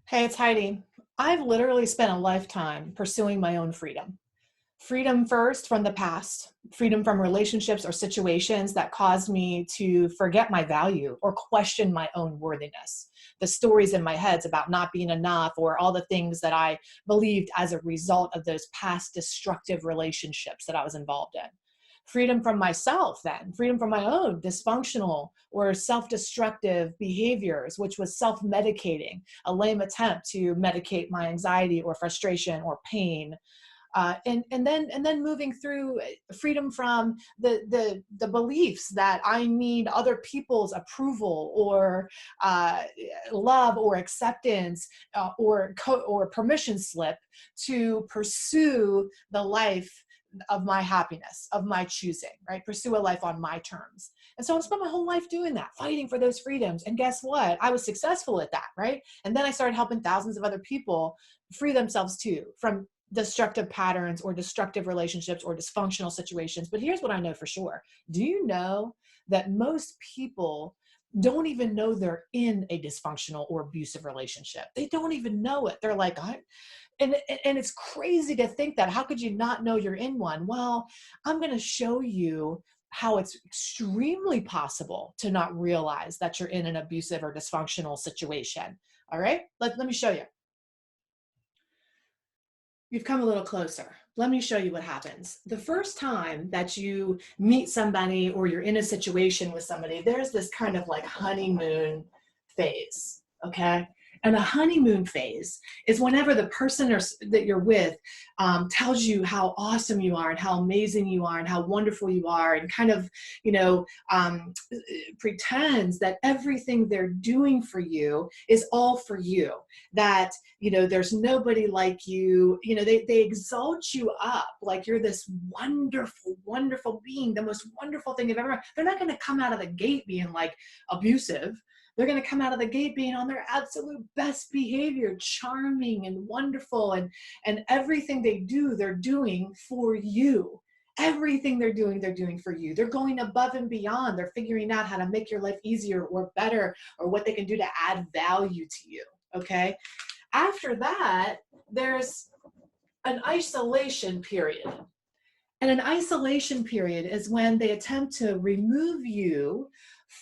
Hey, it's Heidi. I've literally spent a lifetime pursuing my own freedom. Freedom first from the past, freedom from relationships or situations that caused me to forget my value or question my own worthiness. The stories in my heads about not being enough or all the things that I believed as a result of those past destructive relationships that I was involved in. Freedom from myself, then, freedom from my own dysfunctional or self destructive behaviors, which was self medicating, a lame attempt to medicate my anxiety or frustration or pain. And then moving through freedom from the beliefs that I need other people's approval or love or acceptance or permission slip to pursue the life of my happiness, of my choosing, right? Pursue a life on my terms. And so I spent my whole life doing that, fighting for those freedoms. And guess what? I was successful at that, right? And then I started helping thousands of other people free themselves too from destructive patterns or destructive relationships or dysfunctional situations. But here's what I know for sure. Do you know that most people don't even know they're in a dysfunctional or abusive relationship? They don't even know it. They're like, and it's crazy to think that. How could you not know you're in one? Well, I'm going to show you how it's extremely possible to not realize that you're in an abusive or dysfunctional situation. All right, let me show you. You've come a little closer. Let me show you what happens. The first time that you meet somebody or you're in a situation with somebody, there's this kind of like honeymoon phase, okay? And a honeymoon phase is whenever the person that you're with tells you how awesome you are and how amazing you are and how wonderful you are, and kind of, pretends that everything they're doing for you is all for you, that there's nobody like you. They exalt you up like you're this wonderful, wonderful being, the most wonderful thing you've ever met. They're not going to come out of the gate being like abusive. They're going to come out of the gate being on their absolute best behavior, charming and wonderful, and everything they do, they're doing for you. Everything they're doing for you. They're going above and beyond. They're figuring out how to make your life easier or better, or what they can do to add value to you. Okay. After that, there's an isolation period. And an isolation period is when they attempt to remove you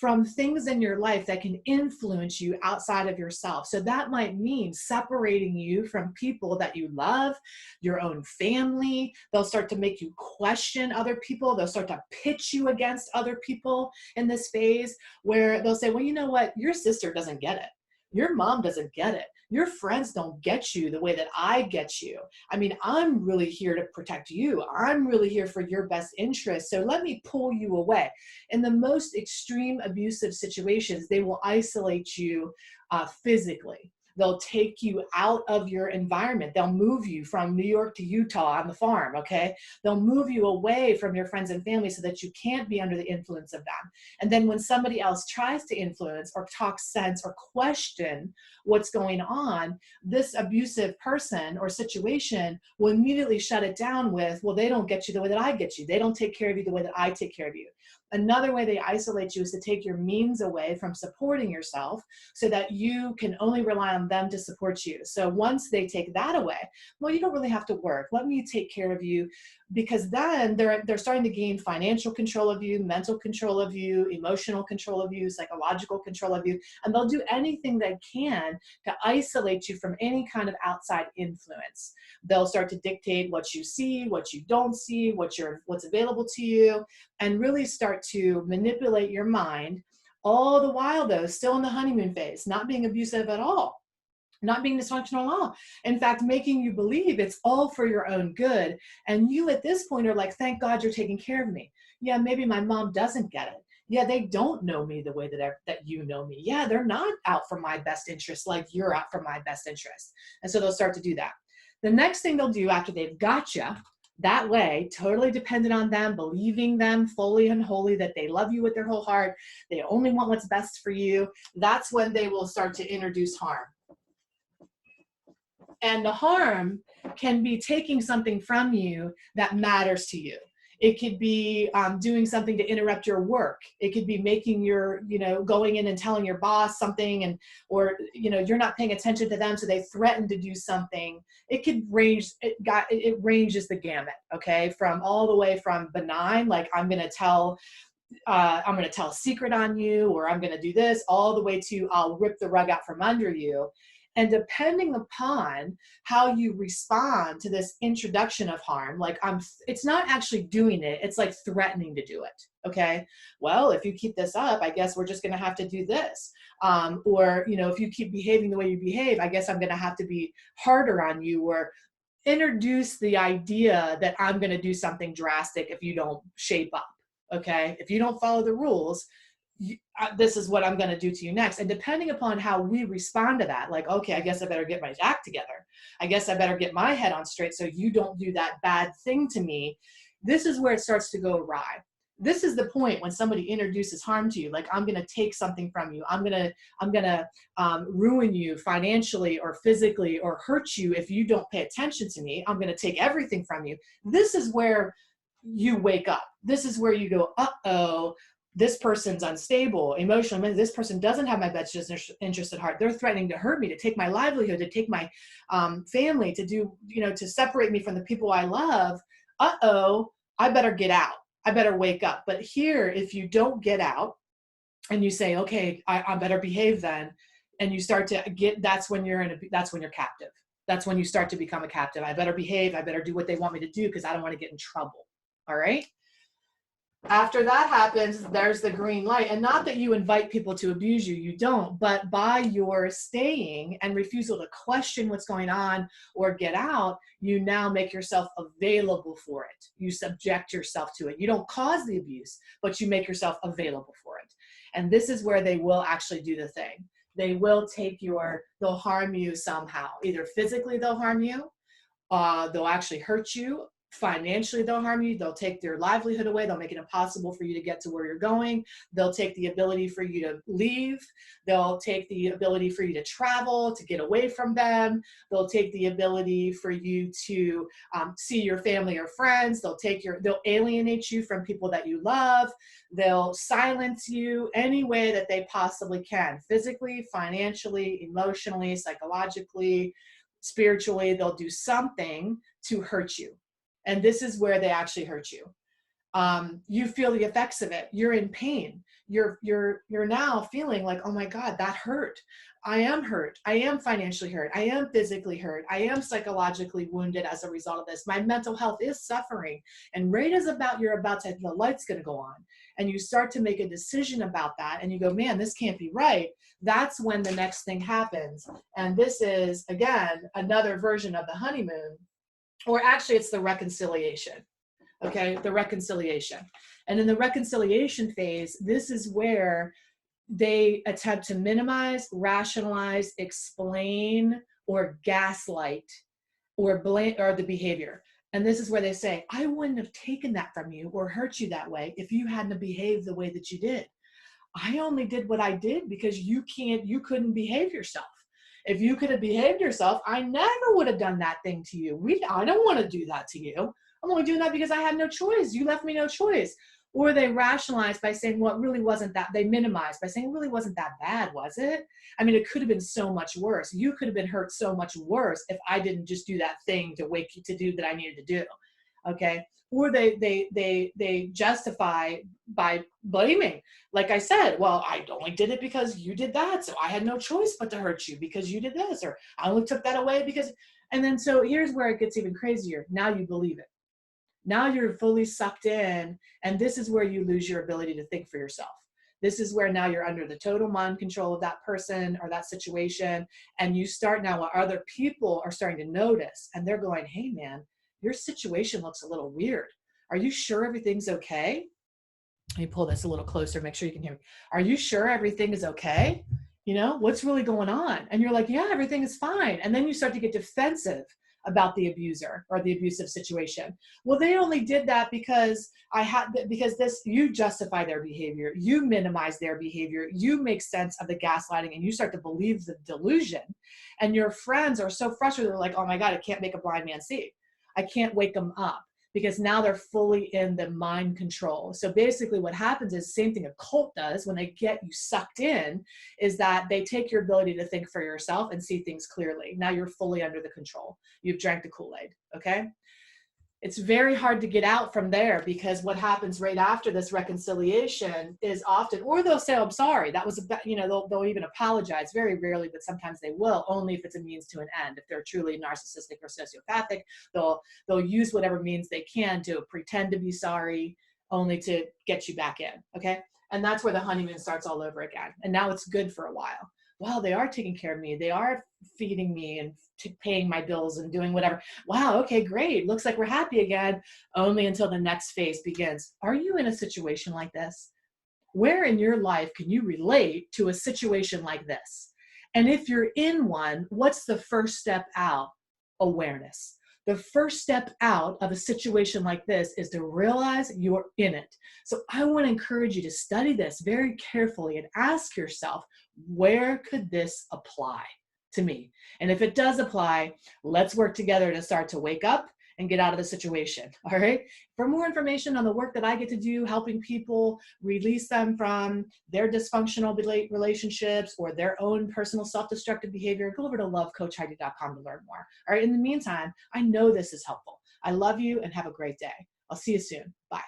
from things in your life that can influence you outside of yourself. So that might mean separating you from people that you love, your own family. They'll start to make you question other people. They'll start to pitch you against other people in this phase, where they'll say, well, you know what? Your sister doesn't get it. Your mom doesn't get it. Your friends don't get you the way that I get you. I mean, I'm really here to protect you. I'm really here for your best interest. So let me pull you away. In the most extreme abusive situations, they will isolate you physically. They'll take you out of your environment. They'll move you from New York to Utah on the farm, okay? They'll move you away from your friends and family so that you can't be under the influence of them. And then when somebody else tries to influence or talk sense or question what's going on, this abusive person or situation will immediately shut it down with, well, they don't get you the way that I get you. They don't take care of you the way that I take care of you. Another way they isolate you is to take your means away from supporting yourself so that you can only rely on them to support you. So once they take that away, well, you don't really have to work. Let me take care of you, because then they're starting to gain financial control of you, mental control of you, emotional control of you, psychological control of you, and they'll do anything they can to isolate you from any kind of outside influence. They'll start to dictate what you see, what you don't see, what's available to you, and really start to manipulate your mind, all the while though still in the honeymoon phase, not being abusive at all, not being dysfunctional at all. In fact, making you believe it's all for your own good. And you at this point are like, thank God you're taking care of me. Yeah, maybe my mom doesn't get it. Yeah, they don't know me the way that you know me. Yeah, they're not out for my best interest like you're out for my best interest. And so they'll start to do that. The next thing they'll do after they've got you that way, totally dependent on them, believing them fully and wholly that they love you with their whole heart, they only want what's best for you, that's when they will start to introduce harm. And the harm can be taking something from you that matters to you. It could be doing something to interrupt your work. It could be making your, going in and telling your boss something, and, or, you're not paying attention to them, so they threaten to do something. It could range, it ranges the gamut, okay? From all the way from benign, like I'm going to tell a secret on you, or I'm going to do this, all the way to I'll rip the rug out from under you. And depending upon how you respond to this introduction of harm, like it's not actually doing it, it's like threatening to do it. Okay. Well, if you keep this up, I guess we're just going to have to do this. Or, if you keep behaving the way you behave, I guess I'm going to have to be harder on you, or introduce the idea that I'm going to do something drastic if you don't shape up. Okay. If you don't follow the rules, this is what I'm going to do to you next. And depending upon how we respond to that, like, okay, I guess I better get my act together. I guess I better get my head on straight so you don't do that bad thing to me. This is where it starts to go awry. This is the point when somebody introduces harm to you, like I'm going to take something from you. I'm going to ruin you financially or physically, or hurt you if you don't pay attention to me. I'm going to take everything from you. This is where you wake up. This is where you go, uh-oh, this person's unstable emotionally. This person doesn't have my best interest at heart. They're threatening to hurt me, to take my livelihood, to take my family, to do, to separate me from the people I love. Uh-oh, I better get out. I better wake up. But here, if you don't get out and you say, okay, I better behave then, and you start to that's when you're captive. That's when you start to become a captive. I better behave. I better do what they want me to do because I don't want to get in trouble. All right. After that happens, there's the green light. And not that you invite people to abuse you, you don't, but by your staying and refusal to question what's going on or get out, you now make yourself available for it. You subject yourself to it. You don't cause the abuse, but you make yourself available for it. And this is where they will actually do the thing. They will they'll harm you somehow. Either physically they'll harm you, they'll actually hurt you. Financially, they'll harm you. They'll take their livelihood away. They'll make it impossible for you to get to where you're going. They'll take the ability for you to leave. They'll take the ability for you to travel, to get away from them. They'll take the ability for you to see your family or friends. They'll alienate you from people that you love. They'll silence you any way that they possibly can, physically, financially, emotionally, psychologically, spiritually. They'll do something to hurt you. And this is where they actually hurt you. You feel the effects of it. You're in pain. You're now feeling like, oh my God, that hurt. I am hurt. I am financially hurt. I am physically hurt. I am psychologically wounded as a result of this. My mental health is suffering. And right as the light's going to go on, and you start to make a decision about that, and you go, man, this can't be right. That's when the next thing happens. And this is, again, another version of the honeymoon. Or actually, it's the reconciliation, okay? The reconciliation. And in the reconciliation phase, this is where they attempt to minimize, rationalize, explain, or gaslight, or blame, or the behavior. And this is where they say, I wouldn't have taken that from you or hurt you that way if you hadn't behaved the way that you did. I only did what I did because you couldn't behave yourself. If you could have behaved yourself, I never would have done that thing to you. I don't want to do that to you. I'm only doing that because I had no choice. You left me no choice. Or they rationalize by saying, well, it really wasn't that. They minimize by saying, it really wasn't that bad, was it? I mean, it could have been so much worse. You could have been hurt so much worse if I didn't just do that thing to wake you to do that I needed to do. Okay. Or they justify by blaming. Like I said, well, I only did it because you did that. So I had no choice but to hurt you because you did this, or I only took that away because, and then, so here's where it gets even crazier. Now you believe it. Now you're fully sucked in. And this is where you lose your ability to think for yourself. This is where now you're under the total mind control of that person or that situation. And you start now, what other people are starting to notice, and they're going, hey man, your situation looks a little weird. Are you sure everything's okay? Let me pull this a little closer, make sure you can hear me. Are you sure everything is okay? What's really going on? And you're like, yeah, everything is fine. And then you start to get defensive about the abuser or the abusive situation. Well, they only did that because you justify their behavior. You minimize their behavior. You make sense of the gaslighting, and you start to believe the delusion. And your friends are so frustrated. They're like, oh my God, I can't make a blind man see. I can't wake them up because now they're fully in the mind control. So basically what happens is the same thing a cult does when they get you sucked in, is that they take your ability to think for yourself and see things clearly. Now you're fully under the control. You've drank the Kool-Aid, okay? It's very hard to get out from there, because what happens right after this reconciliation is often, or they'll say, oh, I'm sorry, that was a, you know, they'll even apologize, very rarely, but sometimes they will, only if it's a means to an end. If they're truly narcissistic or sociopathic, they'll use whatever means they can to pretend to be sorry, only to get you back in, okay? And that's where the honeymoon starts all over again. And now it's good for a while. Wow, they are taking care of me. They are feeding me and paying my bills and doing whatever. Wow, okay, great. Looks like we're happy again, only until the next phase begins. Are you in a situation like this? Where in your life can you relate to a situation like this? And if you're in one, what's the first step out? Awareness. The first step out of a situation like this is to realize you're in it. So I want to encourage you to study this very carefully and ask yourself, where could this apply to me? And if it does apply, let's work together to start to wake up and get out of the situation. All right. For more information on the work that I get to do, helping people release them from their dysfunctional relationships or their own personal self-destructive behavior, go over to lovecoachheidi.com to learn more. All right. In the meantime, I know this is helpful. I love you and have a great day. I'll see you soon. Bye.